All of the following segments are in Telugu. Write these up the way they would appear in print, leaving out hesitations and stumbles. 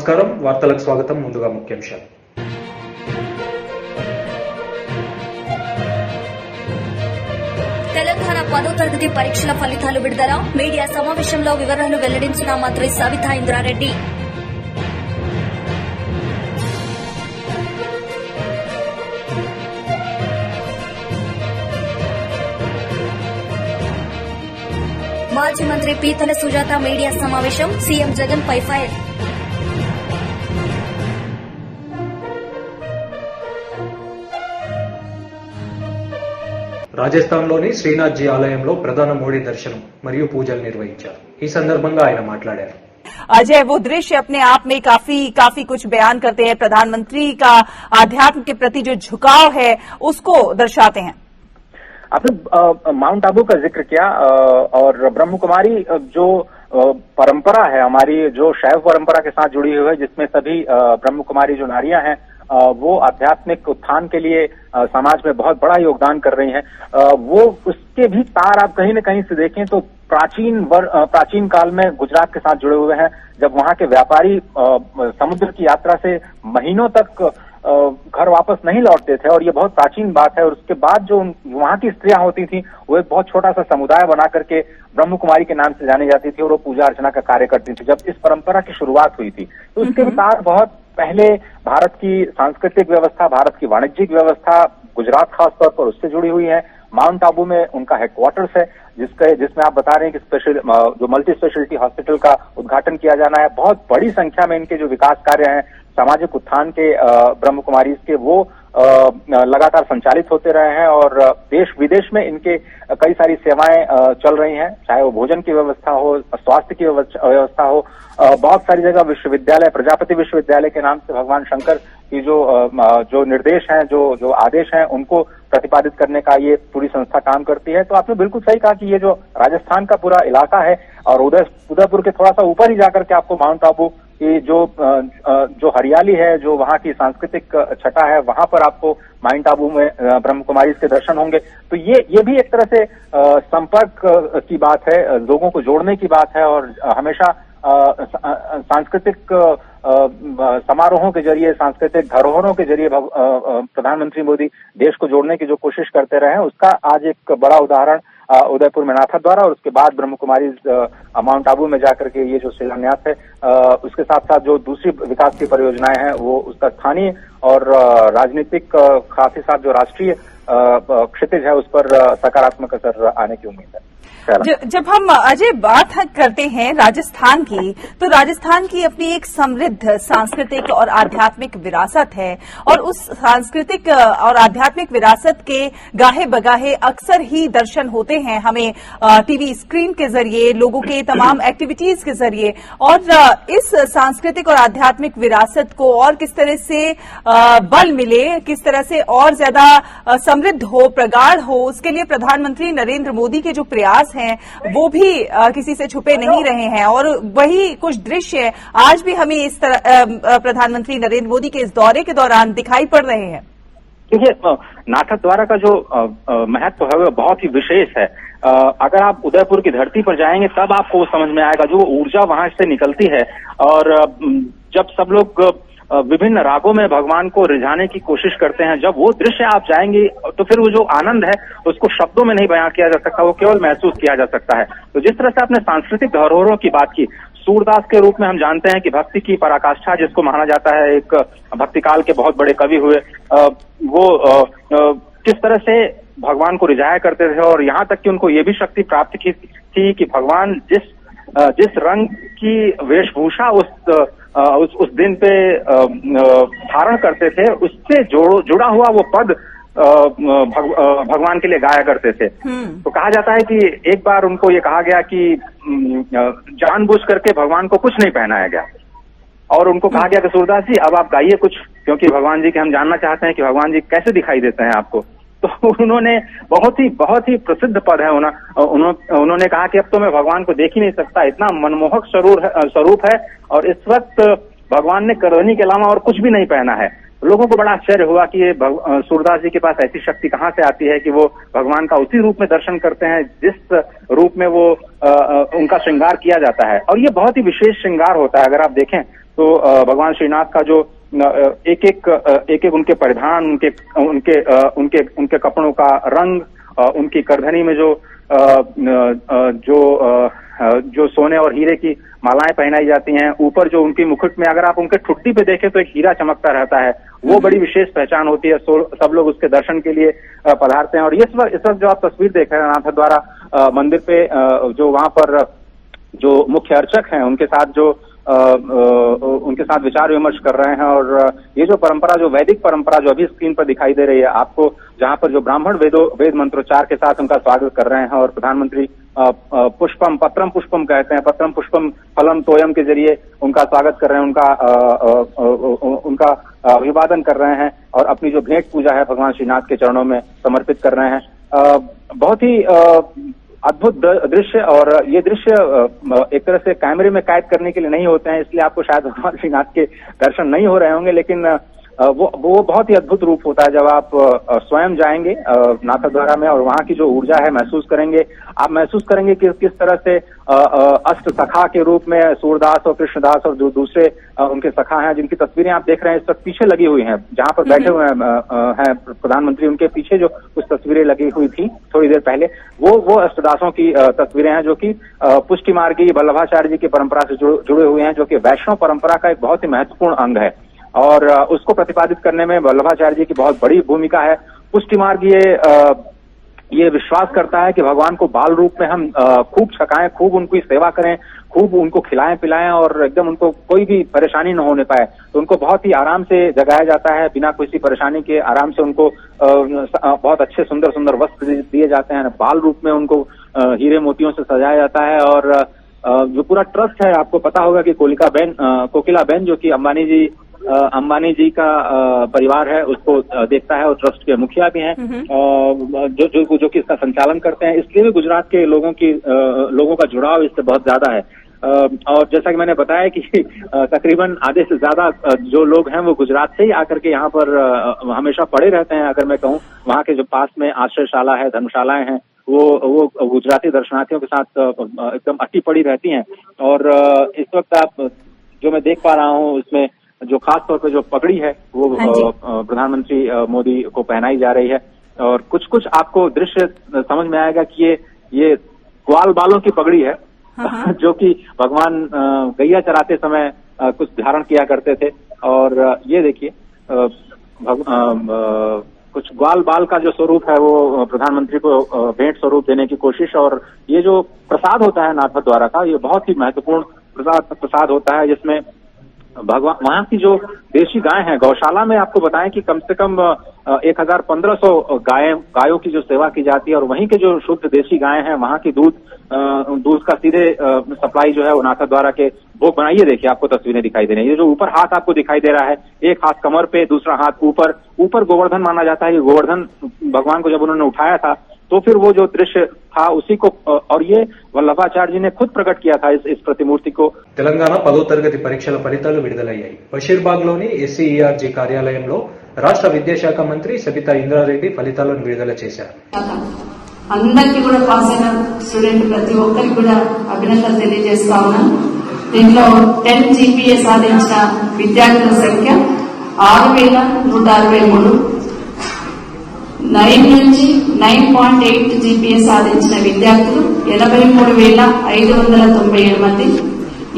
నమస్కారం వార్తలకు స్వాగతం. ముందుగా ముఖ్యాంశాలు. తెలంగాణ 10వ తరగతి పరీక్షల ఫలితాలు విడుదల. మీడియా సమావేశంలో వివరాలు వెల్లడించిన మంత్రి సవితా ఇంద్రారెడ్డి. మాజీ మంత్రి పీతల సుజాత మీడియా సమావేశం. సీఎం జగన్ పై ఫైర్. రాజస్థాన్లోని శ్రీనాథ్జీ ఆలయంలో ప్రధాని మోడీ దర్శనం మరియు పూజలు నిర్వహించారు. ఈ సందర్భంగా ఆయన మాట్లాడారు. अजय, वो दृश्य अपने आप में काफी कुछ बयान करते हैं। प्रधानमंत्री का आध्यात्म के प्रति जो झुकाव है उसको दर्शाते हैं। आपने माउंट आबू का जिक्र किया और ब्रह्म कुमारी जो परंपरा है हमारी, जो शैव परंपरा के साथ जुड़ी हुई है, जिसमें सभी ब्रह्म कुमारी जो नारियां हैं वो आध्यात्मिक उत्थान के लिए समाज में बहुत बड़ा योगदान कर रही हैं। वो उसके भी तार आप कहीं न कहीं से देखें तो प्राचीन काल में गुजरात के साथ जुड़े हुए हैं, जब वहां के व्यापारी समुद्र की यात्रा से महीनों तक घर वापस नहीं लौटते थे, और ये बहुत प्राचीन बात है। और उसके बाद जो वहां की स्त्रियां होती थी वो एक बहुत छोटा सा समुदाय बना करके ब्रह्म कुमारी के नाम से जानी जाती थी और वो पूजा अर्चना का कार्य करती थी। जब इस परंपरा की शुरुआत हुई थी तो उसके विचार बहुत पहले भारत की सांस्कृतिक व्यवस्था, भारत की वाणिज्यिक व्यवस्था गुजरात खासतौर पर उससे जुड़ी हुई है। माउंट आबू में उनका हेडक्वार्टर्स है, जिसमें आप बता रहे हैं कि जो मल्टी स्पेशलिटी हॉस्पिटल का उद्घाटन किया जाना है। बहुत बड़ी संख्या में इनके जो विकास कार्य हैं, सामाजिक उत्थान के ब्रह्म कुमारी के, वो लगातार संचालित होते रहे हैं और देश विदेश में इनके कई सारी सेवाएं चल रही हैं, चाहे वो भोजन की व्यवस्था हो, स्वास्थ्य की व्यवस्था हो। बहुत सारी जगह विश्वविद्यालय, प्रजापति विश्वविद्यालय के नाम से भगवान शंकर की जो निर्देश हैं, जो आदेश हैं, उनको प्रतिपादित करने का ये पूरी संस्था काम करती है। तो आपने बिल्कुल सही कहा कि ये जो राजस्थान का पूरा इलाका है और उदयपुर के थोड़ा सा ऊपर ही जाकर के आपको माउंट आबू की जो हरियाली है, जो वहाँ की सांस्कृतिक छटा है, वहां पर आपको माउंट आबू में ब्रह्म कुमारी के दर्शन होंगे। तो ये भी एक तरह से संपर्क की बात है, लोगों को जोड़ने की बात है। और हमेशा सांस्कृतिक समारोहों के जरिए, सांस्कृतिक धरोहरों के जरिए प्रधानमंत्री मोदी देश को जोड़ने की जो कोशिश करते रहे हैं, उसका आज एक बड़ा उदाहरण उदयपुर में नाथा द्वारा और उसके बाद ब्रह्म कुमारी माउंट आबू में जाकर के ये जो शिलान्यास है, उसके साथ साथ जो दूसरी विकास की परियोजनाएं हैं वो उसका स्थानीय और राजनीतिक, साथ ही साथ जो राष्ट्रीय क्षितिज है उस पर सकारात्मक असर आने की उम्मीद है। जब हम अजय बात करते हैं राजस्थान की, तो राजस्थान की अपनी एक समृद्ध सांस्कृतिक और आध्यात्मिक विरासत है और उस सांस्कृतिक और आध्यात्मिक विरासत के गाहे बगाहे अक्सर ही दर्शन होते हैं हमें टीवी स्क्रीन के जरिए, लोगों के तमाम एक्टिविटीज के जरिए। और इस सांस्कृतिक और आध्यात्मिक विरासत को और किस तरह से बल मिले, किस तरह से और ज्यादा समृद्ध हो, प्रगाढ़ हो, उसके लिए प्रधानमंत्री नरेंद्र मोदी के जो प्रयास हैं वो भी किसी से छुपे नहीं रहे हैं। और वही कुछ दृश्य आज भी हमें इस तरह प्रधानमंत्री नरेंद्र मोदी के इस दौरे के दौरान दिखाई पड़ रहे हैं। देखिए, नाथक द्वारा का जो महत्व है वो बहुत ही विशेष है। अगर आप उदयपुर की धरती पर जाएंगे तब आपको वो समझ में आएगा, जो ऊर्जा वहां से निकलती है। और जब सब लोग विभिन्न रागों में भगवान को रिझाने की कोशिश करते हैं, जब वो दृश्य आप जाएंगे तो फिर वो जो आनंद है उसको शब्दों में नहीं बयां किया जा सकता, वो केवल महसूस किया जा सकता है। तो जिस तरह से आपने सांस्कृतिक धरोहरों की बात की, सूरदास के रूप में हम जानते हैं कि भक्ति की पराकाष्ठा जिसको माना जाता है, एक भक्ति काल के बहुत बड़े कवि हुए, वो किस तरह से भगवान को रिझाया करते थे और यहाँ तक कि उनको ये भी शक्ति प्राप्त की थी कि भगवान जिस रंग की वेशभूषा उस दिन पे धारण करते थे, उससे जुड़ा हुआ वो पद भगवान के लिए गाया करते थे। तो कहा जाता है कि एक बार उनको ये कहा गया कि जानबूझ करके भगवान को कुछ नहीं पहनाया गया और उनको कहा गया कि सूरदास जी अब आप गाइए कुछ, क्योंकि भगवान जी के हम जानना चाहते हैं कि भगवान जी कैसे दिखाई देते हैं आपको। तो उन्होंने बहुत ही प्रसिद्ध पद है, उन्होंने कहा कि अब तो मैं भगवान को देख ही नहीं सकता, इतना मनमोहक स्वरूप है और इस वक्त भगवान ने करधनी के अलावा और कुछ भी नहीं पहना है। लोगों को बड़ा आश्चर्य हुआ कि ये सूरदास जी के पास ऐसी शक्ति कहाँ से आती है कि वो भगवान का उसी रूप में दर्शन करते हैं जिस रूप में वो उनका श्रृंगार किया जाता है। और ये बहुत ही विशेष श्रृंगार होता है। अगर आप देखें तो भगवान श्रीनाथ का जो एक एक उनके परिधान, उनके कपड़ों का रंग, उनकी करधनी में जो सोने और हीरे की मालाएं पहनाई जाती हैं, ऊपर जो उनकी मुकुट में अगर आप उनके ठुड्डी पे देखें तो एक हीरा चमकता रहता है, वो बड़ी विशेष पहचान होती है। सब लोग उसके दर्शन के लिए पधारते हैं। और इस वक्त जो आप तस्वीर देख रहे हैं नाथद्वारा मंदिर पे, जो वहां पर जो मुख्य अर्चक हैं उनके साथ विचार विमर्श कर रहे हैं। और ये जो परंपरा, जो वैदिक परंपरा जो अभी स्क्रीन पर दिखाई दे रही है आपको, जहां पर जो ब्राह्मण वेद मंत्रोच्चार के साथ उनका स्वागत कर रहे हैं और प्रधानमंत्री पत्रम पुष्पम कहते हैं, पत्रम पुष्पम फलम तोयम के जरिए उनका स्वागत कर रहे हैं, उनका अभिवादन कर रहे हैं और अपनी जो भेंट पूजा है भगवान श्रीनाथ के चरणों में समर्पित कर रहे हैं। बहुत ही अद्भुत दृश्य, और ये दृश्य एक तरह से कैमरे में कैद करने के लिए नहीं होते हैं, इसलिए आपको शायद भगवान श्रीनाथ के दर्शन नहीं हो रहे होंगे, लेकिन वो बहुत ही अद्भुत रूप होता है जब आप स्वयं जाएंगे नाथद्वारा में और वहां की जो ऊर्जा है महसूस करेंगे। आप महसूस करेंगे कि किस तरह से अष्ट सखा के रूप में सूरदास और कृष्णदास और जो दूसरे उनके सखा हैं, जिनकी तस्वीरें आप देख रहे हैं इस वक्त पीछे लगी हुई हैं, जहां पर बैठे हुए हैं प्रधानमंत्री, उनके पीछे जो कुछ तस्वीरें लगी हुई थी थोड़ी देर पहले, वो अष्टदासों की तस्वीरें हैं जो कि पुष्टि मार्गी वल्लभाचार्य जी की परंपरा से जुड़े हुए हैं, जो कि वैष्णव परंपरा का एक बहुत ही महत्वपूर्ण अंग है और उसको प्रतिपादित करने में वल्लभाचार्य जी की बहुत बड़ी भूमिका है। पुष्टि मार्ग ये विश्वास करता है कि भगवान को बाल रूप में हम खूब छकाएं, खूब उनकी सेवा करें, खूब उनको खिलाएं पिलाएं और एकदम उनको कोई भी परेशानी न होने पाए। तो उनको बहुत ही आराम से जगाया जाता है, बिना किसी परेशानी के आराम से उनको बहुत अच्छे सुंदर सुंदर वस्त्र दिए जाते हैं, बाल रूप में उनको हीरे मोतियों से सजाया जाता है। और जो पूरा ट्रस्ट है, आपको पता होगा कि कोकिला बेन जो कि अंबानी जी का परिवार है उसको देखता है और ट्रस्ट के मुखिया भी हैं जो कि इसका संचालन करते हैं, इसलिए भी गुजरात के लोगों का जुड़ाव इससे बहुत ज्यादा है। और जैसा कि मैंने बताया कि तकरीबन आधे से ज्यादा जो लोग हैं वो गुजरात से ही आकर के यहाँ पर हमेशा पड़े रहते हैं। अगर मैं कहूँ, वहाँ के जो पास में आश्रयशाला है, धर्मशालाएं हैं, वो गुजराती दर्शनार्थियों के साथ एकदम अट्टी पड़ी रहती हैं। और इस वक्त आप जो मैं देख पा रहा हूँ उसमें जो खास तौर पे जो पगड़ी है वो प्रधानमंत्री मोदी को पहनाई जा रही है। और कुछ आपको दृश्य समझ में आएगा कि ये ग्वाल बालों की पगड़ी है जो कि भगवान गैया चराते समय कुछ धारण किया करते थे। और ये देखिए कुछ ग्वाल बाल का जो स्वरूप है वो प्रधानमंत्री को भेंट स्वरूप देने की कोशिश। और ये जो प्रसाद होता है नाथद्वारा का, ये बहुत ही महत्वपूर्ण प्रसाद होता है, जिसमें भगवान वहाँ की जो देशी गाय हैं, गौशाला में आपको बताएं कि कम से कम 1500 गायों की जो सेवा की जाती है और वहीं के जो शुद्ध देशी गाय हैं वहाँ की दूध का सीधे सप्लाई जो है वो नाथद्वारा के भोग बनाइए। देखिए आपको तस्वीरें दिखाई दे रही है, ये जो ऊपर हाथ आपको दिखाई दे रहा है, एक हाथ कमर पे, दूसरा हाथ ऊपर गोवर्धन माना जाता है। ये गोवर्धन भगवान को जब उन्होंने उठाया था तो फिर वो जो दृश्य था उसी को, और ये वल्लभाचार्य जी ने खुद प्रकट किया था इस प्रतिमूर्ति को। తెలంగాణ 10వ తరగతి పరీక్షల ఫలితాలు విడుదలయ్యాయి. బషీర్బాగ్లోని ఎస్సీఈఆర్జీ కార్యాలయంలో రాష్ట్ర విద్యాశాఖ మంత్రి సబితా ఇంద్రారెడ్డి ఫలితాలను విడుదల చేశారు. అందరికీ కూడా పాస్ అయిన స్టూడెంట్ ప్రతి ఒక్కరికి కూడా అభినందనలు తెలియజేస్తా ఉన్నాను. దీంట్లో 10 జీపీఏ సాధించిన విద్యార్థుల సంఖ్య 6163. 9 నుంచి 9.8 జీపీఏ సాధించిన విద్యార్థులు 83,597 మంది.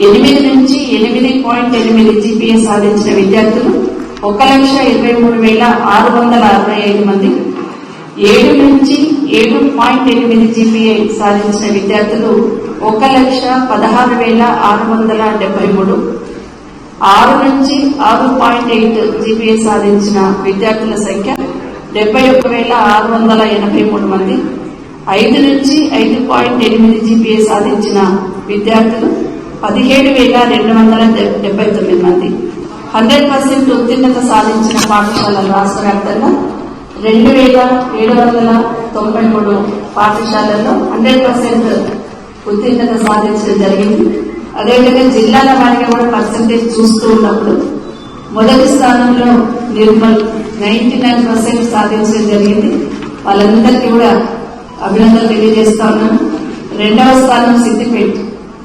8 నుంచి 8.8 జీపీఏ సాధించిన విద్యార్థులు 1,23,665 మంది. 7 నుంచి 7.8 జీపీఏ సాధించిన విద్యార్థులు 1,16,673. 6 నుంచి 6.8 జీపీఏ సాధించిన విద్యార్థుల సంఖ్య 71,683 మంది. 5 నుంచి 5.8 జీపీఏ సాధించిన విద్యార్థులు 17,279 మంది. 100% ఉత్తీర్ణత సాధించిన పాఠశాలలు రాష్ట్ర వ్యాప్తంగా 2,793 పాఠశాలల్లో 100% ఉత్తీర్ణత సాధించడం జరిగింది. అదేవిధంగా జిల్లాల వారిగా కూడా పర్సెంటేజ్ చూస్తూ ఉన్నప్పుడు మొదటి స్థానంలో నిర్మల్ 99% సాధించడం జరిగింది. వాళ్ళందరికీ కూడా అభినందనలు తెలియజేస్తా ఉన్నాను. 2వ స్థానం సిద్దిపేట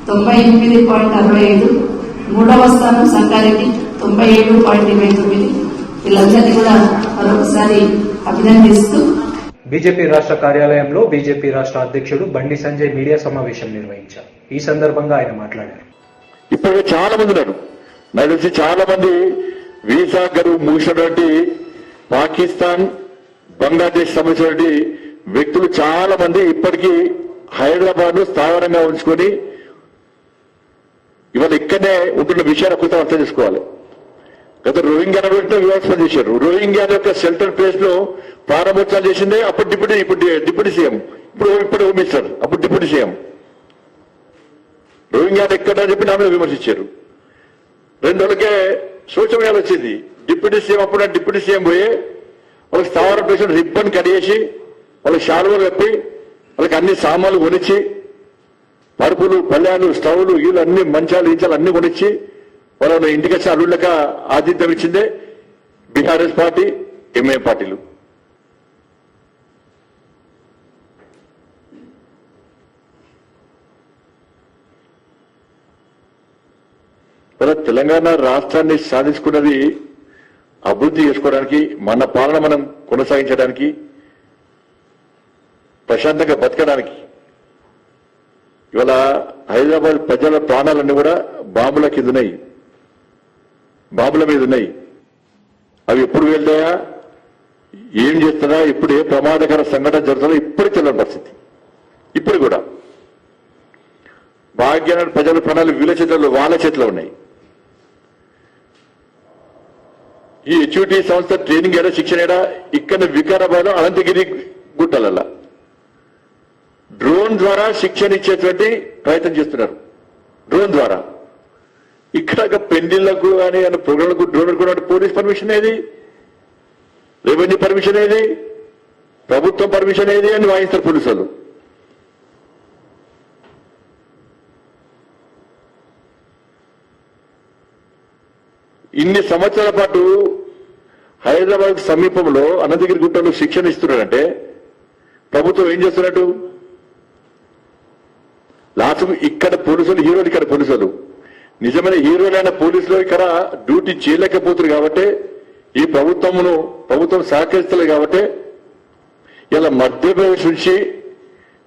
98.65, మూడవ స్థానం సంగారెడ్డి 97.29. వీళ్ళందరినీ కూడా మరొకసారి అభినందిస్తూ బీజేపీ రాష్ట్ర కార్యాలయంలో బీజేపీ రాష్ట్ర అధ్యక్షుడు బండి సంజయ్ మీడియా సమావేశం నిర్వహించారు. ఈ సందర్భంగా ఆయన మాట్లాడారు. ఇప్పటికే చాలా మంది ఉన్నారు. నాకు తెలిసి చాలా మంది వీసా గడువు ముగిసినటువంటి పాకిస్తాన్, బంగ్లాదేశ్ సంబంధించినటువంటి వ్యక్తులు చాలా మంది ఇప్పటికీ హైదరాబాద్ ను స్థావరంగా ఉంచుకొని ఇవాళ ఇక్కడనే ఉంటున్న విషయాన్ని కొత్త అర్థం చేసుకోవాలి. గత రోహింగ్యా వివాదం చేశారు. రోహింగ్యా యొక్క షెల్టర్ ప్లేస్ లో ప్రారంభోత్సవం చేసిందే అప్పుడు డిప్యూటీ సీఎం, ఇప్పుడు హోమ్ మినిస్టర్, అప్పుడు డిప్యూటీ సీఎం. రోహింగ్యా ఎక్కడ చెప్పి నా మీద విమర్శించారు. 2 రోజులకే సోషల్ మీడియాలో వచ్చింది. డిప్యూటీ సీఎం అప్పుడు డిప్యూటీ సీఎం పోయి వాళ్ళకి స్థావర ప్లేస్ రిబ్బన్ కడిగేసి వాళ్ళకి శాలువలు కప్పి వాళ్ళకి అన్ని సామాన్లు కొనిచ్చి పరుపులు, పళ్ళ్యాలు, స్టవ్లు, వీళ్ళు అన్ని మంచాలు, ఇంచాలు అన్ని కొనిచ్చి వాళ్ళని ఇంటికి వచ్చి అల్లుళ్ళక ఆతిథ్యం ఇచ్చిందే బీఆర్ఎస్ పార్టీ, ఎంఐఎం పార్టీలు. మన తెలంగాణ రాష్ట్రాన్ని సాధించుకున్నది అభివృద్ధి చేసుకోవడానికి, మన పాలన మనం కొనసాగించడానికి, ప్రశాంతంగా బతకడానికి. ఇవాళ హైదరాబాద్ ప్రజల ప్రాణాలన్నీ కూడా బాంబుల కింద ఉన్నాయి, బాంబుల మీద ఉన్నాయి. అవి ఎప్పుడు వెళ్తాయా, ఏం చేస్తారా, ఇప్పుడు ఏ ప్రమాదకర సంఘటన జరుగుతుందో ఇప్పుడు తెలియని పరిస్థితి. ఇప్పుడు కూడా భాగ్యాన్ని ప్రజల ప్రాణాలు వీళ్ళ చేతుల్లో, వాళ్ళ చేతిలో ఉన్నాయి. ఈ హెచ్యూటీ సంస్థ ట్రైనింగ్ ఏడా, శిక్షణ ఏడా, ఇక్కడ వికారాబాద్, అనంతగిరి గుట్టలల్లా డ్రోన్ ద్వారా శిక్షణ ఇచ్చేటువంటి ప్రయత్నం చేస్తున్నారు. డ్రోన్ ద్వారా ఇక్కడ పెళ్లిళ్లకు కానీ ప్రోగ్రాంలకు డ్రోన్ కూడా పోలీస్ పర్మిషన్ ఏది, రెవెన్యూ పర్మిషన్ ఏది, ప్రభుత్వం పర్మిషన్ ఏది అని వాయిస్తారు పోలీసులు. ఇన్ని సంవత్సరాల పాటు హైదరాబాద్ సమీపంలో అనంతగిరి గుట్టలో శిక్షణ ఇస్తున్నారంటే ప్రభుత్వం ఏం చేస్తున్నట్టు? లాస్ట్ ఇక్కడ పోలీసులు హీరోలు, ఇక్కడ పోలీసులు నిజమైన హీరోలైన పోలీసులు ఇక్కడ డ్యూటీ చేయలేకపోతున్నారు. కాబట్టి ఈ ప్రభుత్వం సహకరిస్తలేదు. కాబట్టి ఇలా మధ్యప్రదేశ్ నుంచి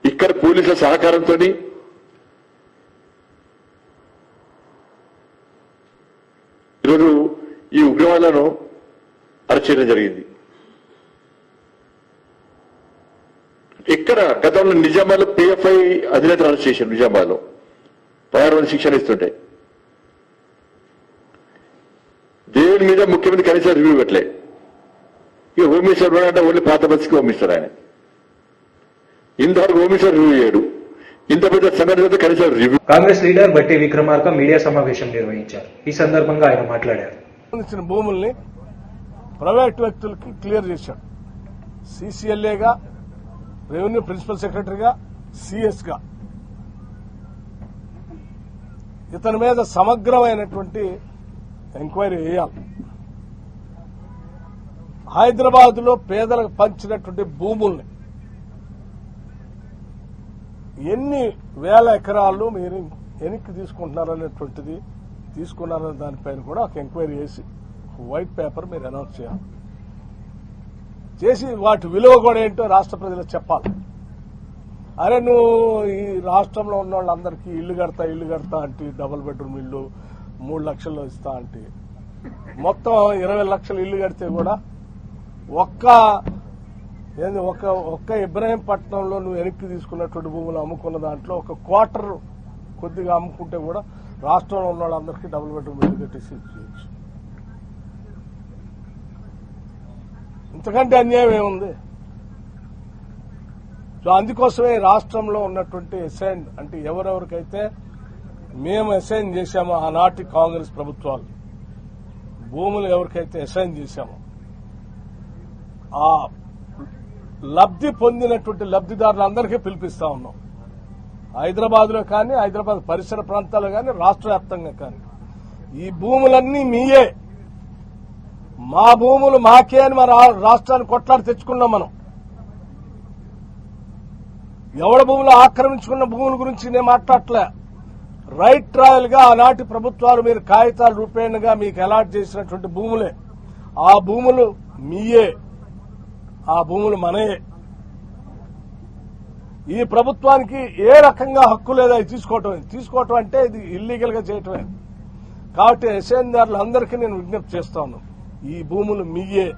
ఇక్కడ పోలీసుల సహకారంతో ఈరోజు ఈ ఉగ్రవాదులను అరెస్ట్ చేయడం జరిగింది. ఇక్కడ గతంలో నిజామాబాద్లో పిఎఫ్ఐ అధినేతలు అరెస్ట్ చేశారు. నిజామాబాద్లో 16 మంది శిక్షణ ఇస్తుంటే దేని మీద ముఖ్యమంత్రి కనీసం రివ్యూ పెట్టలే. ఇక హోమ్ మినిస్టర్ అంటే ఓన్లీ పాత బస్కి హోమ్ మినిస్టర్ ఆయన. ఇంతవరకు హోమ్ మినిస్టర్ రివ్యూ చేయడు. ఇంత పెద్ద సంఘటన కనీసం రివ్యూ. కాంగ్రెస్ లీడర్ బట్టి విక్రమార్క మీడియా సమావేశం నిర్వహించారు. ఈ సందర్భంగా ఆయన మాట్లాడారు. భూముల్ని ప్రైవేట్ వ్యక్తులకి క్లియర్ చేశాడు. సీసీఎల్ఏగా, రెవెన్యూ ప్రిన్సిపల్ సెక్రటరీగా, సిఎస్గా ఇతని మీద సమగ్రమైనటువంటి ఎంక్వైరీ చేయాలి. హైదరాబాద్ లో పేదలకు పంచినటువంటి భూముల్ని ఎన్ని వేల ఎకరాలు మీరు వెనక్కి తీసుకుంటున్నారనేటువంటిది తీసుకున్నారనే దానిపైన కూడా ఒక ఎంక్వైరీ చేసి వైట్ పేపర్ మీరు అనౌన్స్ చేసి వాటి విలువ కూడా ఏంటో రాష్ట్ర ప్రజలకు చెప్పాలి. అరే నువ్వు ఈ రాష్ట్రంలో ఉన్న వాళ్ళందరికీ ఇల్లు కడతా అంటే డబుల్ బెడ్రూమ్ ఇల్లు 3 లక్షల్లో ఇస్తా అంటే మొత్తం 20 లక్షలు ఇల్లు కడితే కూడా ఒక్క ఇబ్రాహీంపట్నంలో నువ్వు వెనక్కి తీసుకున్నటువంటి భూములు అమ్ముకున్న దాంట్లో ఒక క్వార్టర్ కొద్దిగా అమ్ముకుంటే కూడా రాష్ట్రంలో ఉన్న వాళ్ళందరికీ డబుల్ బెడ్రూమ్ ఇల్లు కట్టేసి ఇచ్చేయచ్చు. ఇంతకంటే అన్యాయం ఏముంది? సో అందుకోసమే రాష్ట్రంలో ఉన్నటువంటి అసైన్ అంటే ఎవరెవరికైతే మేము అసైన్ చేశామో ఆనాటి కాంగ్రెస్ ప్రభుత్వాలు భూములు ఎవరికైతే అసైన్ చేశామో ఆ లబ్ధి పొందినటువంటి లబ్ధిదారులందరికీ పిలిపిస్తా ఉన్నాం. హైదరాబాద్ లో కానీ, హైదరాబాద్ పరిసర ప్రాంతాల్లో కానీ, రాష్ట్ర వ్యాప్తంగా కానీ ఈ భూములన్నీ మీయే, మా భూములు మాకే అని మన రాష్ట్రాన్ని కొట్లాడి తెచ్చుకున్నాం. మనం ఎవడ భూములు ఆక్రమించుకున్న భూముల గురించి నేను మాట్లాడలే. రైట్ ట్రయల్ గా ఆనాటి ప్రభుత్వాలు మీరు కాగితాల రూపేణగా మీకు అలాట్ చేసినటువంటి భూములే. ఆ భూములు మీయే, ఆ భూములు మనయే. ఈ ప్రభుత్వానికి ఏ రకంగా హక్కు లేదా తీసుకోవటం అంటే ఇది ఇల్లీగల్ గా చేయటమే. కాబట్టి ఎస్ఐదారులందరికీ నేను విజ్ఞప్తి చేస్తాను, ఈ భూములు మీయే.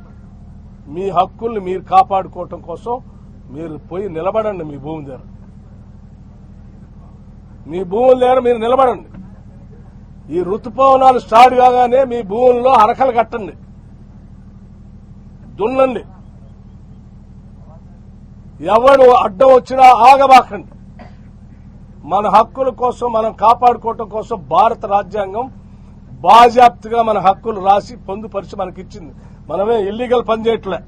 మీ హక్కుల్ని మీరు కాపాడుకోవటం కోసం మీరు పోయి నిలబడండి. మీ భూమి దగ్గర, మీ భూముల దగ్గర మీరు నిలబడండి. ఈ ఋతుపవనాలు స్టార్ట్ కాగానే మీ భూముల్లో అరకలు కట్టండి, దున్నండి. ఎవడు అడ్డం వచ్చినా ఆగబాకండి. మన హక్కుల కోసం మనం కాపాడుకోవటం కోసం భారత రాజ్యాంగం బాజాప్తిగా మన హక్కులు రాసి పొందుపరిచి మనకిచ్చింది. మనమే ఇల్లీగల్ పని చేయట్లే.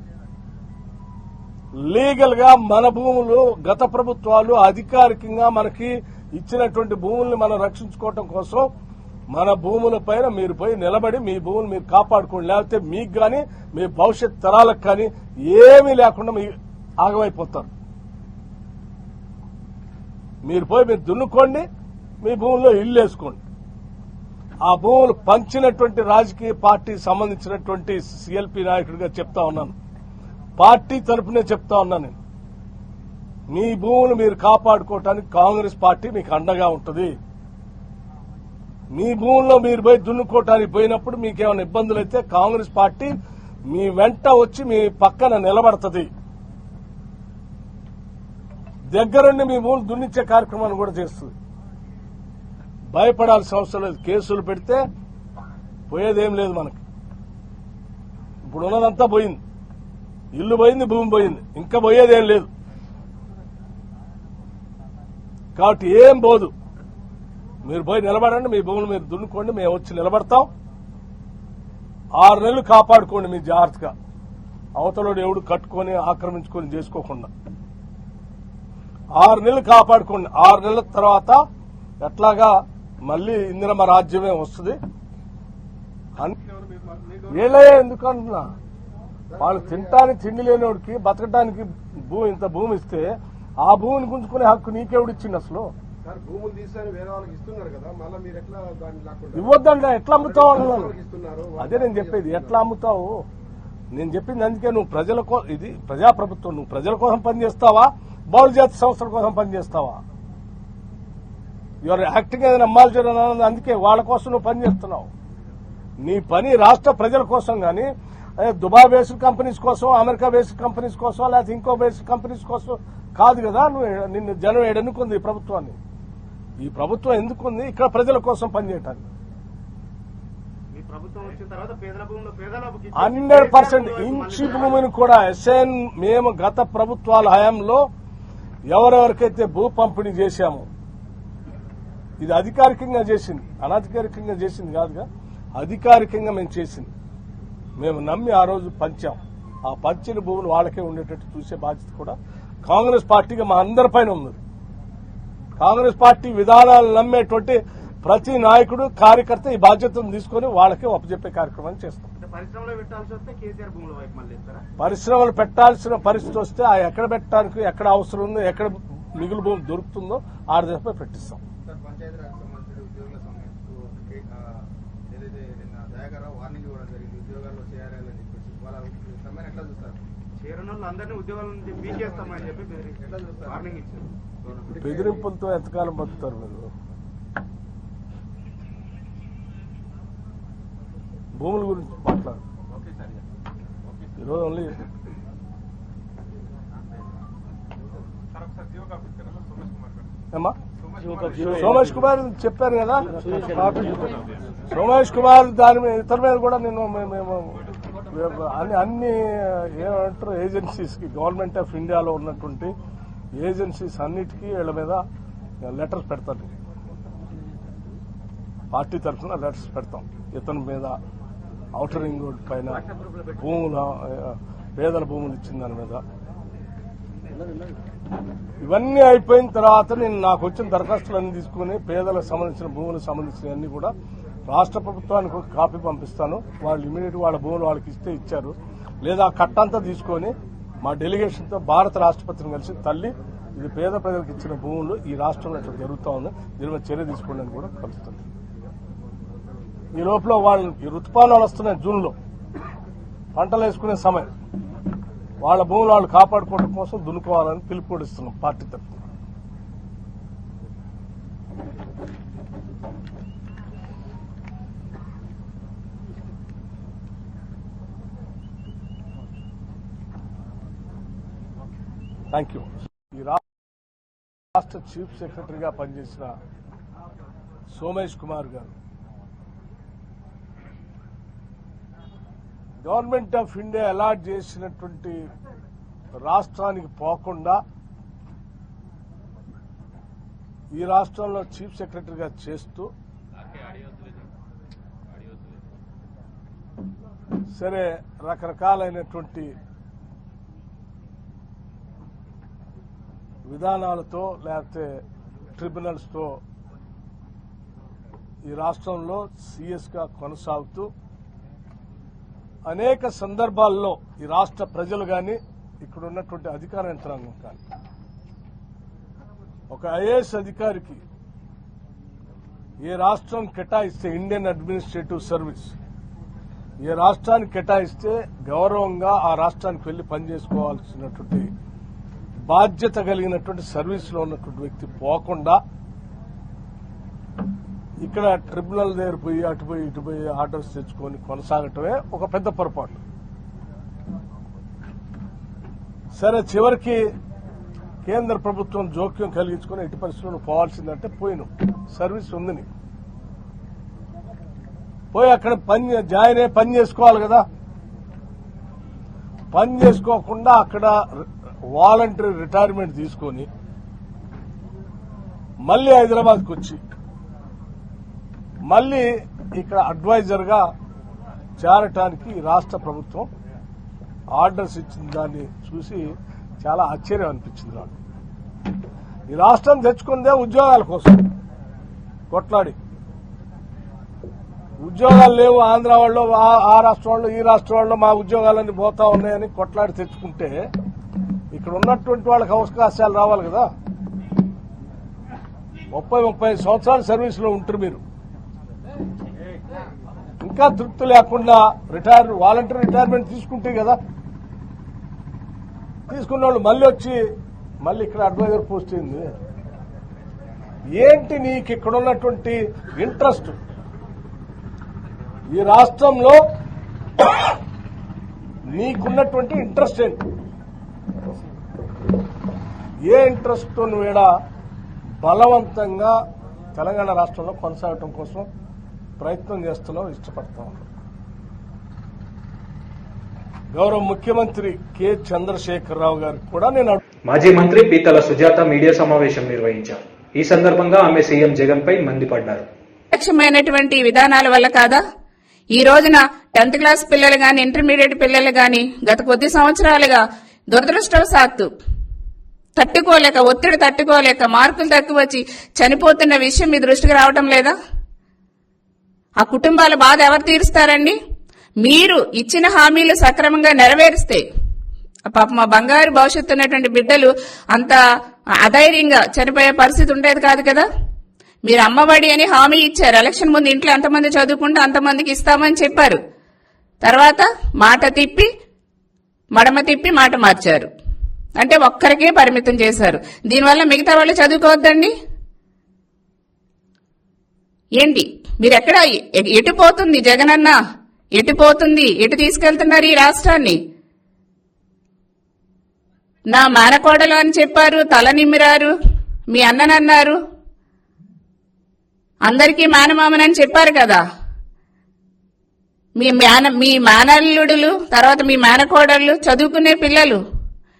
లీగల్ గా మన భూములు గత ప్రభుత్వాలు అధికారికంగా మనకి ఇచ్చినటువంటి భూముల్ని మనం రక్షించుకోవటం కోసం మన భూముల పైన మీరు పోయి నిలబడి మీ భూములు మీరు కాపాడుకోండి. లేకపోతే మీకు గాని మీ భవిష్యత్ తరాలకు కానీ ఏమీ లేకుండా మీ ఆగమైపోతారు. మీరు పోయి మీరు దున్నుకోండి, మీ భూముల్లో ఇల్లు వేసుకోండి. ఆ భూములు పంచినటువంటి రాజకీయ పార్టీకి సంబంధించినటువంటి సిఎల్పి నాయకుడిగా చెప్తా ఉన్నాను, పార్టీ తరఫునే చెప్తా ఉన్నాను. నేను మీ భూములు మీరు కాపాడుకోవటానికి కాంగ్రెస్ పార్టీ మీకు అండగా ఉంటుంది. మీ భూముల్లో మీరు పోయి దున్నుకోవటానికి పోయినప్పుడు మీకేమైనా ఇబ్బందులు అయితే కాంగ్రెస్ పార్టీ మీ వెంట వచ్చి మీ పక్కన నిలబడుతుంది. దగ్గరుండి మీ భూములు దున్నిచ్చే కార్యక్రమాన్ని కూడా చేస్తుంది. భయపడాల్సిన అవసరం లేదు. కేసులు పెడితే పోయేదేం లేదు మనకి. ఇప్పుడు ఉన్నదంతా పోయింది, ఇల్లు పోయింది, భూమి పోయింది, ఇంకా పోయేదేం లేదు. కాబట్టి ఏం పోదు. మీరు పోయి నిలబడండి, మీ భూములు మీరు దున్నుకోండి, మేము వచ్చి నిలబడతాం. 6 నెలలు కాపాడుకోండి మీ జాగ్రత్తగా. అవతలోడు ఎవడు కట్టుకొని ఆక్రమించుకొని చేసుకోకుండా 6 నెలలు కాపాడుకోండి. 6 నెలల తర్వాత ఎట్లాగా మళ్లీ ఇందిరమ్మ రాజ్యమే వస్తుంది. వీళ్ళే ఎందుకు అంటున్నా, వాళ్ళు తినటానికి తిండి లేనివాడికి బతకటానికి ఇంత భూమి ఇస్తే ఆ భూమిని గుంజుకునే హక్కు నీకెవడిచ్చింది అసలు? ఇవ్వద్దండి. ఎట్లా అమ్ముతావు అన్నాను. అదే నేను చెప్పేది, ఎట్లా అమ్ముతావు నేను చెప్పింది. అందుకే నువ్వు ఇది ప్రజాప్రభుత్వం, నువ్వు ప్రజల కోసం పనిచేస్తావా, బహుళజాతి సంస్థల కోసం పనిచేస్తావా? యువర్ యాక్టింగ్ ఏదైనా అమ్మాలి చేయడం. అందుకే వాళ్ళ కోసం నువ్వు పనిచేస్తున్నావు. నీ పని రాష్ట్ర ప్రజల కోసం గానీ దుబాయ్ బేస్డ్ కంపెనీస్ కోసం, అమెరికా బేస్డ్ కంపెనీస్ కోసం, లేకపోతే ఇంకో బేస్డ్ కంపెనీస్ కోసం కాదు కదా. నువ్వు నిన్ను జనం ఎన్నుకుంది ఈ ప్రభుత్వాన్ని. ఈ ప్రభుత్వం ఎందుకుంది? ఇక్కడ ప్రజల కోసం పనిచేయటానికి. 100% ఇంచి భూమిని కూడా ఎస్ఎన్ మేము గత ప్రభుత్వాల హయాంలో ఎవరెవరికైతే భూ పంపిణీ చేశామో, ఇది అధికారికంగా చేసింది, అనధికారికంగా చేసింది కాదుగా, అధికారికంగా మేము చేసింది. మేము నమ్మి ఆ రోజు పంచాం. ఆ పంచిన భూములు వాళ్ళకే ఉండేటట్టు చూసే బాధ్యత కూడా కాంగ్రెస్ పార్టీగా మా అందరిపైన ఉంది. కాంగ్రెస్ పార్టీ విధానాలు నమ్మేటువంటి ప్రతి నాయకుడు, కార్యకర్త ఈ బాధ్యతను తీసుకుని వాళ్ళకే ఒప్పజెప్పే కార్యక్రమాన్ని చేస్తాం. పరిశ్రమలు పెట్టాల్సిన పరిస్థితి వస్తే ఆ ఎక్కడ పెట్టడానికి ఎక్కడ అవసరం ఉందో, ఎక్కడ మిగులు భూమి దొరుకుతుందో ఆ దగ్గర పెట్టిస్తాం. బెదిరింపులతో ఎంతకాలం బతుకుతారు మీరు? భూముల గురించి మాట్లాడు. ఈరోజు ఓన్లీ సోమేష్ కుమార్ చెప్పారు కదా. సోమేష్ కుమార్ దాని మీద ఇతర మీద కూడా నేను మేము అన్ని ఏమంటారు ఏజెన్సీస్ కి, గవర్నమెంట్ ఆఫ్ ఇండియాలో ఉన్నటువంటి ఏజెన్సీస్ అన్నిటికీ వీళ్ళ మీద లెటర్స్ పెడతాను. పార్టీ తరఫున లెటర్స్ పెడతాం. ఇతని మీద ఔటర్ రింగ్ రోడ్ పైన భూముల పేదల భూములు ఇచ్చిన దాని మీద. ఇవన్నీ అయిపోయిన తర్వాత నేను నాకు వచ్చిన దరఖాస్తులన్నీ తీసుకుని పేదలకు సంబంధించిన భూములకు సంబంధించిన అన్ని కూడా రాష్ట్ర ప్రభుత్వానికి ఒక కాపీ పంపిస్తాను. వాళ్ళు ఇమీడియట్ వాళ్ళ భూములు వాళ్ళకి ఇస్తే ఇచ్చారు, లేదా కట్టంతా తీసుకొని మా డెలిగేషన్తో భారత రాష్ట్రపతిని కలిసి తల్లి ఇది పేద ప్రజలకు ఇచ్చిన భూములు ఈ రాష్ట్రంలో ఇట్లా జరుగుతూ ఉంది, దీని మీద చర్య తీసుకోండి అని కూడా కలుస్తుంది. ఈ లోపల వాళ్ళు ఈ ఋతుపానాలు వస్తున్నాయి, జూన్లో పంటలు వేసుకునే సమయం, వాళ్ళ భూములు వాళ్ళు కాపాడుకోవడం కోసం దున్నుకోవాలని పిలుపునిస్తున్నాం పార్టీ తరఫున. Thank you. ఈ రాష్ట్ర చీఫ్ సెక్రటరీగా పనిచేసిన సోమేష్ కుమార్ గారు గవర్నమెంట్ ఆఫ్ ఇండియా అలాట్ చేసినటువంటి రాష్ట్రానికి పోకుండా ఈ రాష్ట్రంలో చీఫ్ సెక్రటరీగా చేస్తూ సరే రకరకాలైనటువంటి విధానాలతో లేకపోతే ట్రిబ్యునల్స్ తో ఈ రాష్ట్రంలో సీఎస్ గా కొనసాగుతూ అనేక సందర్భాల్లో ఈ రాష్ట్ర ప్రజలు కానీ ఇక్కడ ఉన్నటువంటి అధికార యంత్రాంగం కానీ ఒక ఐఏఎస్ అధికారికి ఏ రాష్ట్రం కేటాయిస్తే ఇండియన్ అడ్మినిస్ట్రేటివ్ సర్వీస్ ఏ రాష్ట్రానికి కేటాయిస్తే గౌరవంగా ఆ రాష్ట్రానికి వెళ్లి పనిచేసుకోవాల్సినటువంటి బాధ్యత కలిగినటువంటి సర్వీసులో ఉన్నటువంటి వ్యక్తి పోకుండా ఇక్కడ ట్రిబ్యునల్ దగ్గర పోయి అటుపోయి ఇటుపోయి ఆర్డర్స్ తెచ్చుకొని కొనసాగటమే ఒక పెద్ద పొరపాటు. సరే చివరికి కేంద్ర ప్రభుత్వం జోక్యం కలిగించుకుని ఎట్టి పరిస్థితుల్లో పోవాల్సిందంటే పోయిను, సర్వీస్ ఉంది నీకు, పోయి అక్కడ జాయిన్ అయ్యి పని చేసుకోవాలి కదా. పని చేసుకోకుండా అక్కడ వాలంటరీ రిటైర్మెంట్ తీసుకొని మళ్లీ హైదరాబాద్కి వచ్చి మళ్లీ ఇక్కడ అడ్వైజర్ గా చేరటానికి రాష్ట్ర ప్రభుత్వం ఆర్డర్స్ ఇచ్చిన దాన్ని చూసి చాలా ఆశ్చర్యం అనిపించింది నాకు. ఈ రాష్ట్రం తెచ్చుకుందే ఉద్యోగాల కోసం కొట్లాడి, ఉద్యోగాలు లేవు ఆంధ్ర వాళ్ళు, ఆ రాష్ట్రం వాళ్ళు, ఈ రాష్ట్రం వాళ్ళు మా ఉద్యోగాలన్నీ పోతా ఉన్నాయని కొట్లాడి తెచ్చుకుంటే ఇక్కడ ఉన్నటువంటి వాళ్ళకి అవకాశాలు రావాలి కదా. 30-35 సంవత్సరాలు సర్వీసులో ఉంటారు మీరు, ఇంకా తృప్తి లేకుండా వాలంటరీ రిటైర్మెంట్ తీసుకుంటే కదా, తీసుకున్న వాళ్ళు మళ్ళీ వచ్చి మళ్ళీ ఇక్కడ అడ్వైజర్ పోస్ట్ అయింది. ఏంటి నీకు ఇక్కడ ఉన్నటువంటి ఇంట్రెస్ట్? ఈ రాష్ట్రంలో నీకున్నటువంటి ఇంట్రెస్ట్ ఏంటి? ఏ ఇంట్రెస్ట్ తో నువ్వు ఈడ బలవంతంగా తెలంగాణ రాష్ట్రంలో కొనసాగటం కోసం ప్రయత్నం చేస్తున్నావు, ఇష్టపడతావు? గౌరవ ముఖ్యమంత్రి కె చంద్రశేఖరరావు గారికి కూడా నేను మాజీ మంత్రి పీతల సుజాత మీడియా సమావేశం నిర్వహించారు. ఈ సందర్భంగా ఆమె సీఎం జగన్ పై మండిపడ్డారు. లక్ష్యమైనటువంటి విధానాల వల్ల కాదా ఈ రోజున 10th క్లాస్ పిల్లలు గాని ఇంటర్మీడియట్ పిల్లలు గాని గత కొద్ది సంవత్సరాలుగా దురదృష్టవశాత్తు తట్టుకోలేక ఒత్తిడి తట్టుకోలేక మార్కులు తక్కువ వచ్చి చనిపోతున్న విషయం మీ దృష్టికి రావడం లేదా? ఆ కుటుంబాల బాధ ఎవరు తీరుస్తారండి? మీరు ఇచ్చిన హామీలు సక్రమంగా నెరవేరిస్తే పాప మా బంగారు భవిష్యత్తు ఉన్నటువంటి బిడ్డలు అంత అధైర్యంగా చనిపోయే పరిస్థితి ఉండేది కాదు కదా. మీరు అమ్మఒడి అని హామీ ఇచ్చారు. ఎలక్షన్ ముందు ఇంట్లో ఎంతమంది చదువుకుంటే అంతమందికి ఇస్తామని చెప్పారు. తర్వాత మాట తిప్పి మడమ తిప్పి మాట మార్చారు. అంటే ఒక్కరికే పరిమితం చేశారు. దీనివల్ల మిగతా వాళ్ళు చదువుకోవద్దండి ఏంటి? మీరు ఎక్కడ ఎటు పోతుంది జగనన్న? ఎటు పోతుంది? ఎటు తీసుకెళ్తున్నారు ఈ రాష్ట్రాన్ని? నా మేనకోడలు అని చెప్పారు, తల నిమ్మిరారు, మీ అన్ననన్నారు, అందరికీ మేనమామనని చెప్పారు కదా. మీ మేనల్లుడులు, తర్వాత మీ మేనకోడళ్ళు, చదువుకునే పిల్లలు,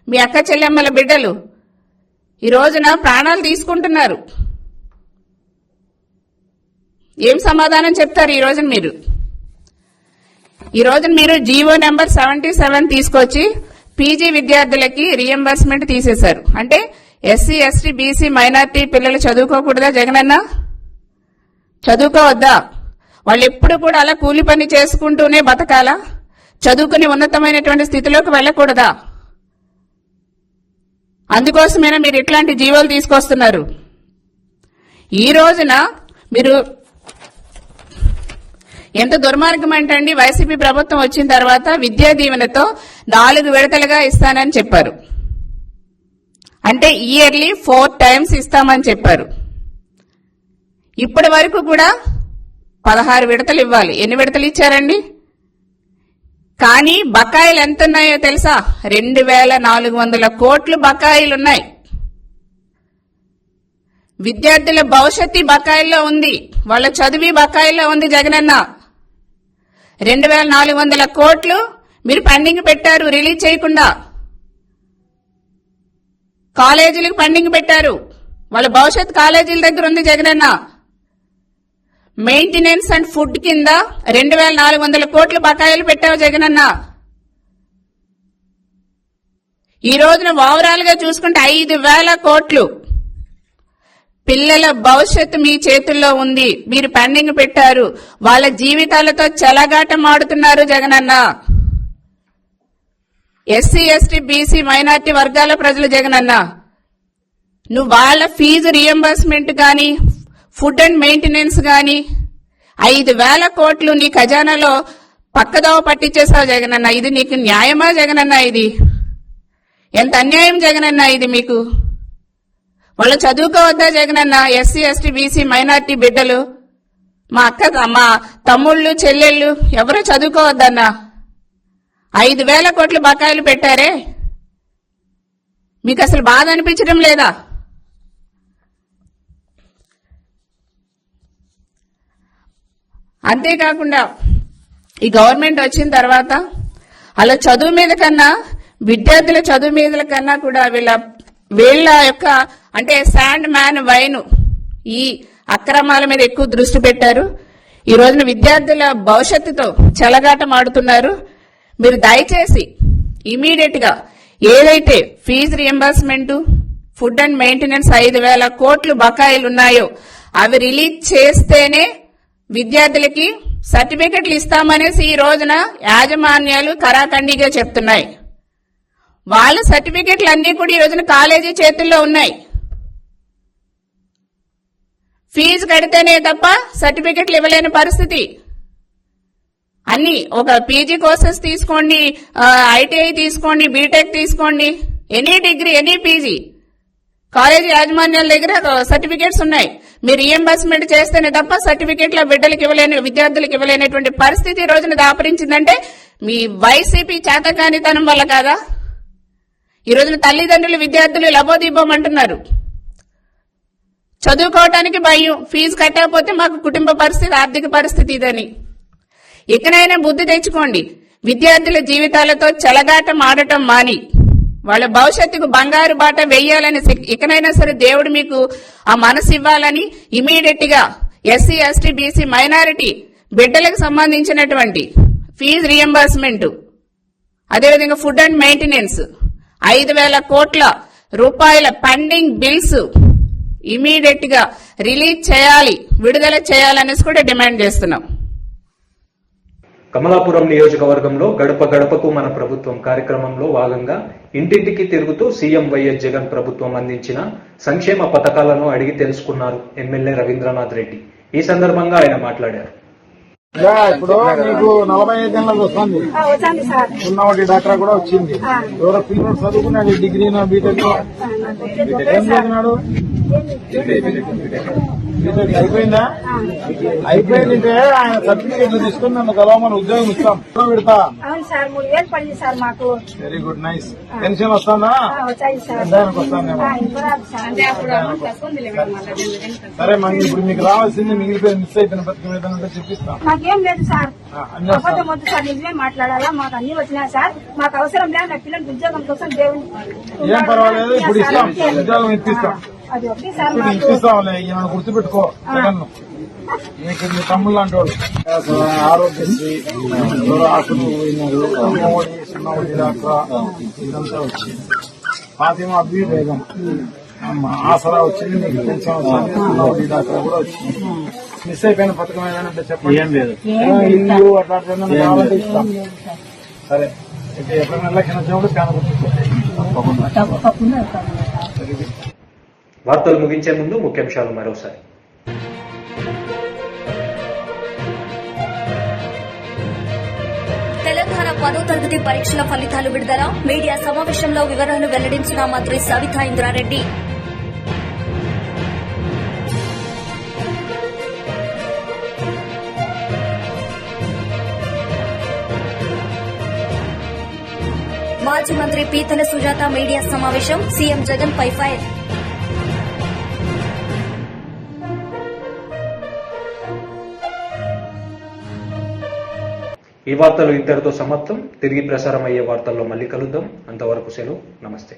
మీ అక్క చెల్లెమ్మల బిడ్డలు ఈ రోజున ప్రాణాలు తీసుకుంటున్నారు. ఏం సమాధానం చెప్తారు ఈ రోజున మీరు? ఈ రోజున మీరు జీవో నెంబర్ 77 తీసుకొచ్చి పీజీ విద్యార్థులకి రీఎంబర్స్మెంట్ తీసేశారు. అంటే ఎస్సీ ఎస్టీ బీసీ మైనార్టీ పిల్లలు చదువుకోకూడదా జగనన్న? చదువుకోవద్దా? వాళ్ళు ఎప్పుడు కూడా అలా కూలి పని చేసుకుంటూనే బతకాలా? చదువుకుని ఉన్నతమైనటువంటి స్థితిలోకి వెళ్లకూడదా? అందుకోసమైనా మీరు ఇట్లాంటి జీవోలు తీసుకొస్తున్నారు. ఈ రోజున మీరు ఎంత దుర్మార్గం అంటే వైసీపీ ప్రభుత్వం వచ్చిన తర్వాత విద్యా దీవెనతో 4 విడతలుగా ఇస్తానని చెప్పారు. అంటే ఇయర్లీ 4 times ఇస్తామని చెప్పారు. ఇప్పటి వరకు కూడా 16 విడతలు ఇవ్వాలి. ఎన్ని విడతలు ఇచ్చారండి? కానీ బకాయిలు ఎంత ఉన్నాయో తెలుసా? 2400 కోట్లు బకాయిలున్నాయి. విద్యార్థుల భవిష్యత్తు బకాయిల్లో ఉంది, వాళ్ళ చదువు బకాయిల్లో ఉంది. జగనన్న 2400 కోట్లు మీరు పెండింగ్ పెట్టారు, రిలీజ్ చేయకుండా. కాలేజీలకు పెండింగ్ పెట్టారు, వాళ్ళ భవిష్యత్ కాలేజీల దగ్గర ఉంది. జగనన్న మెయింటెనెన్స్ అండ్ ఫుడ్ కింద 2400 కోట్లు బకాయిలు పెట్టావు జగనన్న. ఈ రోజున ఓవరాల్ గా చూసుకుంటే 5000 కోట్లు. పిల్లల భవిష్యత్తు మీ చేతుల్లో ఉంది, మీరు పెండింగ్ పెట్టారు. వాళ్ళ జీవితాలతో చెలగాటం ఆడుతున్నారు Jagananna. SC ST BC minority వర్గాల ప్రజలు జగనన్న, నువ్వు వాళ్ళ ఫీజు రియంబర్స్మెంట్ గాని ఫుడ్ అండ్ మెయింటెనెన్స్ గాని 5000 కోట్లు నీ ఖజానాలో పక్కదోవ పట్టించేసావు జగనన్న. ఇది నీకు న్యాయమా జగనన్న? ఇది ఎంత అన్యాయం జగనన్న ఇది మీకు. వాళ్ళు చదువుకోవద్దా జగనన్న? ఎస్సీ ఎస్టీ బీసీ మైనార్టీ బిడ్డలు, మా తమ్ముళ్ళు చెల్లెళ్ళు ఎవరు చదువుకోవద్దన్నా? 5000 కోట్లు బకాయిలు పెట్టారే, మీకు అసలు బాధ అనిపించడం లేదా? అంతేకాకుండా ఈ గవర్నమెంట్ వచ్చిన తర్వాత అలా చదువు మీద కన్నా, విద్యార్థుల చదువు మీద కన్నా కూడా వీళ్ళ యొక్క అంటే శాండ్ మ్యాన్ వైన్ ఈ అక్రమాల మీద ఎక్కువ దృష్టి పెట్టారు. ఈ రోజున విద్యార్థుల భవిష్యత్తుతో చెలగాటం ఆడుతున్నారు. మీరు దయచేసి ఇమీడియట్ గా ఏదైతే fee reimbursement, food and maintenance 5000 కోట్లు బకాయిలు ఉన్నాయో అవి రిలీజ్ చేస్తేనే విద్యార్థులకి సర్టిఫికెట్లు ఇస్తామనేసి ఈ రోజున యాజమాన్యాలు కరాఖండిగా చెప్తున్నాయి. వాళ్ళ సర్టిఫికెట్లు అన్ని కూడా ఈ రోజున కాలేజీ చేతుల్లో ఉన్నాయి. ఫీజు కడితేనే తప్ప సర్టిఫికెట్లు ఇవ్వలేని పరిస్థితి. అన్ని ఒక పీజీ కోర్సెస్ తీసుకోండి, ఐటీఐ తీసుకోండి, బీటెక్ తీసుకోండి, any degree any PG college యాజమాన్యాల దగ్గర సర్టిఫికెట్స్ ఉన్నాయి. మీరు రియంబర్స్మెంట్ చేస్తేనే తప్ప సర్టిఫికెట్ల బిడ్డలకు ఇవ్వలేని, విద్యార్థులకు ఇవ్వలేనటువంటి పరిస్థితి ఈ రోజున దాపరించిందంటే మీ వైసీపీ చేతకానితనం వల్ల కాదా? ఈ రోజున తల్లిదండ్రులు విద్యార్థులు లబోదీబోమంటున్నారు. చదువుకోవటానికి భయం, ఫీజు కట్టకపోతే మాకు కుటుంబ పరిస్థితి, ఆర్థిక పరిస్థితి ఇదని. ఇకనైనా బుద్ధి తెచ్చుకోండి. విద్యార్థుల జీవితాలతో చెలగాటం ఆడటం మాని వాళ్ళ భవిష్యత్తుకు బంగారు బాట వెయ్యాలని ఇకనైనా సరే దేవుడు మీకు ఆ మనసు ఇవ్వాలని ఇమీడియట్ గా ఎస్సీ ఎస్టీ బీసీ మైనారిటీ బిడ్డలకు సంబంధించినటువంటి ఫీజు రియంబర్స్మెంట్, అదేవిధంగా ఫుడ్ అండ్ మెయింటెనెన్స్ 5000 కోట్ల రూపాయల పెండింగ్ బిల్స్ ఇమీడియట్ గా రిలీజ్ చేయాలి, విడుదల చేయాలనేసి కూడా డిమాండ్ చేస్తున్నాం. కమలాపురం నియోజకవర్గంలో గడప గడపకు మన ప్రభుత్వం కార్యక్రమంలో భాగంగా ఇంటింటికి తిరుగుతూ సీఎం వైఎస్ జగన్ ప్రభుత్వం అందించిన సంక్షేమ పథకాలను అడిగి తెలుసుకున్నారు ఎమ్మెల్యే రవీంద్రనాథ్ రెడ్డి. ఈ సందర్భంగా ఆయన మాట్లాడారు. ఇప్పుడు నీకు 45 ఏళ్ళకి వస్తుంది, ఉన్నవాటి డాక్టర్ కూడా వచ్చింది. ఎవరో పిల్లలు చదువుకున్నాడు, డిగ్రీ బీటెక్ ఏం చదివినాడు? బీటెక్ అయిపోయిందా? అయిపోయిందంటే ఆయన సర్టిఫికేట్లు తీసుకుని నన్ను కలవమని ఉద్యోగం ఇస్తాం, పెడతా. Very good, nice. పెన్షన్ వస్తుందా? వస్తానేమో. సరే, ఇప్పుడు మీకు రావాల్సింది మిగిలిపోయి మిస్ అయిపోయిన పథకం ఏదైనా ఉంటే చెప్పిస్తాం. మాకేం లేదు సార్, అబద్ధం వద్దు సార్, నిజమే మాట్లాడాలా. మాకు అన్ని వచ్చినాయి సార్, మాకు అవసరం లేదు. నా పిల్లలకి ఉద్యోగం కోసం దేవుని ఏం పర్వాలేదు, ఇప్పుడు ఇస్తాం, ఉద్యోగం ఇప్పిస్తాం. అది ఒకటి సార్, ఇప్పిస్తాంలే. ఏమైనా గుర్తుపెట్టుకో జగన్, మీకు మీ తమ్ముళ్ళు లాంటి వాళ్ళు. ఆరోగ్యశ్రీ ఆకులు పోయినారు, అమ్మఒడి, సున్నఒడి దాకా ఇదంతా వచ్చింది. ఫాతిమా అబ్బి బేగం ఆసరా వచ్చింది, మీకు పెన్షన్ వస్తుంది, సున్నఒడి దాకా కూడా వచ్చింది. మిస్ అయిపోయిన పథకం ఏదైనా చెప్పండి. ఏం లేదు, ఇల్లు అట్లాంటి కావాలంటే ఇస్తాం. సరే, ఎప్పుడైనా ఎలక్షన్ వచ్చినప్పుడు చాలా గుర్తు తప్పకుండా వార్తలు ముగించే ముందు ముఖ్యాంశాలు మరోసారి. తెలంగాణ 10వ తరగతి పరీక్షల ఫలితాలు విడుదల. మీడియా సమావేశంలో వివరాలు వెల్లడించిన మంత్రి సవితా ఇంద్రారెడ్డి. మాజీ మంత్రి పీతల సుజాత మీడియా సమావేశం. సీఎం జగన్ పై ఫైర్. ఈ వార్తలు ఇంతటితో సమాప్తం. తిరిగి ప్రసారం అయ్యే వార్తల్లో మళ్ళీ కలుద్దాం. అంతవరకు సెలవు. నమస్తే.